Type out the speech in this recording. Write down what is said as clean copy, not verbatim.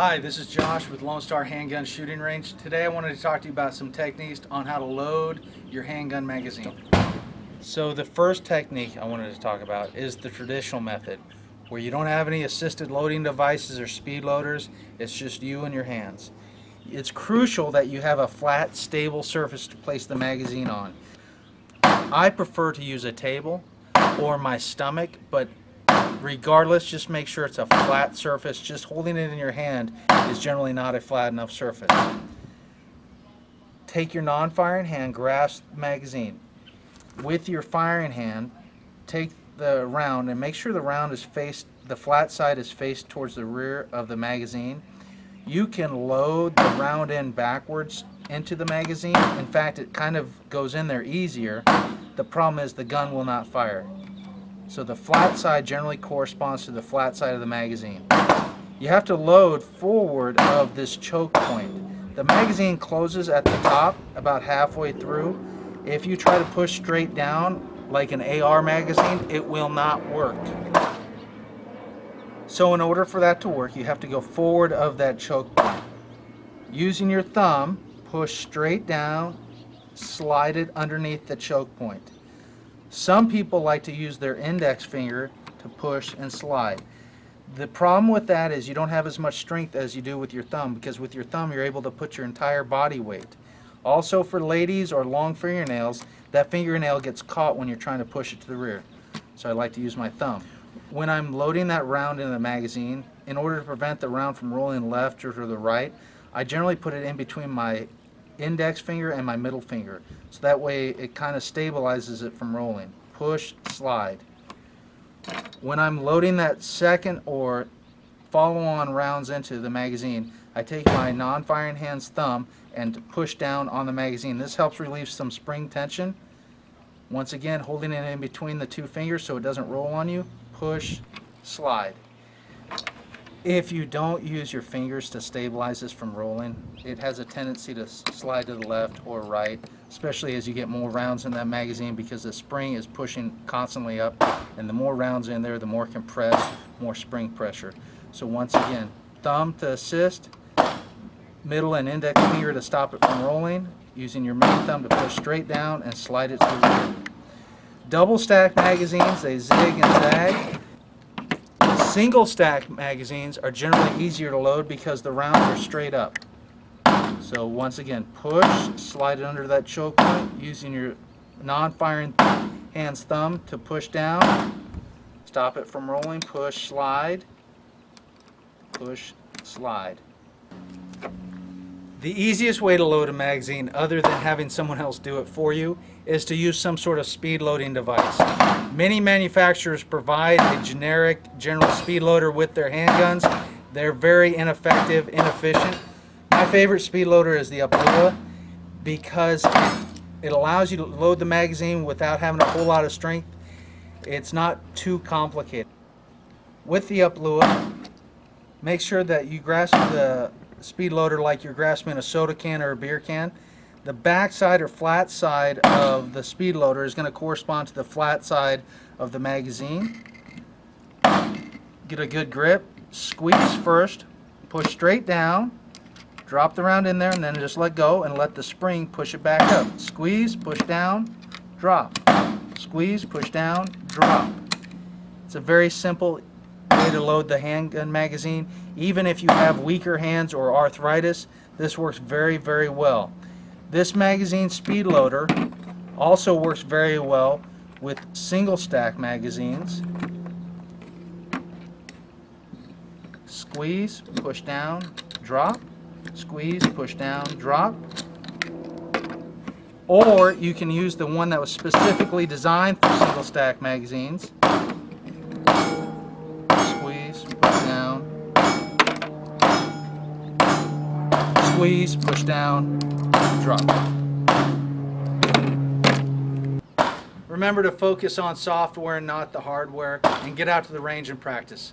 Hi, this is Josh with Lone Star Handgun Shooting Range. Today I wanted to talk to you about some techniques on how to load your handgun magazine. So the first technique I wanted to talk about is the traditional method, where you don't have any assisted loading devices or speed loaders. It's just you and your hands. It's crucial that you have a flat, stable surface to place the magazine on. I prefer to use a table or my stomach, but regardless, just make sure it's a flat surface. Just holding it in your hand is generally not a flat enough surface. Take your non-firing hand, grasp the magazine. With your firing hand, take the round and make sure the round is faced, the flat side is faced towards the rear of the magazine. You can load the round end backwards into the magazine. In fact, it kind of goes in there easier. The problem is the gun will not fire. So the flat side generally corresponds to the flat side of the magazine. You have to load forward of this choke point. The magazine closes at the top about halfway through. If you try to push straight down like an AR magazine, it will not work. So in order for that to work, you have to go forward of that choke point. Using your thumb, push straight down, slide it underneath the choke point. Some people like to use their index finger to push and slide. The problem with that is you don't have as much strength as you do with your thumb, because with your thumb you're able to put your entire body weight. Also for ladies or long fingernails, that fingernail gets caught when you're trying to push it to the rear. So I like to use my thumb. When I'm loading that round in the magazine, in order to prevent the round from rolling left or to the right, I generally put it in between my index finger and my middle finger, so that way it kind of stabilizes it from rolling. Push, slide. When I'm loading that second or follow-on rounds into the magazine, I take my non-firing hand's thumb and push down on the magazine. This helps relieve some spring tension. Once again, holding it in between the two fingers so it doesn't roll on you. Push, slide. If you don't use your fingers to stabilize this from rolling, it has a tendency to slide to the left or right, especially as you get more rounds in that magazine, because the spring is pushing constantly up, and the more rounds in there, the more compressed, more spring pressure. So once again, thumb to assist, middle and index finger to stop it from rolling, using your main thumb to push straight down and slide it to the rear. Double stack magazines, they zig and zag. Single stack magazines are generally easier to load because the rounds are straight up. So once again, push, slide it under that choke point, using your non-firing hand's thumb to push down, stop it from rolling, push, slide, slide. The easiest way to load a magazine, other than having someone else do it for you, is to use some sort of speed loading device. Many manufacturers provide a generic general speed loader with their handguns. They're very ineffective, inefficient. My favorite speed loader is the Uplua, because it allows you to load the magazine without having a whole lot of strength. It's not too complicated. With the Uplua, make sure that you grasp the speed loader like you're grasping a soda can or a beer can. The back side or flat side of the speed loader is going to correspond to the flat side of the magazine. Get a good grip, squeeze first, push straight down, drop the round in there, and then just let go and let the spring push it back up. Squeeze, push down, drop. Squeeze, push down, drop. It's a very simple way to load the handgun magazine. Even if you have weaker hands or arthritis, this works very, very well. This magazine speed loader also works very well with single stack magazines. Squeeze, push down, drop. Squeeze, push down, drop. Or you can use the one that was specifically designed for single stack magazines. Squeeze, push down. Squeeze, push down, drop. Remember to focus on software and not the hardware, and get out to the range and practice.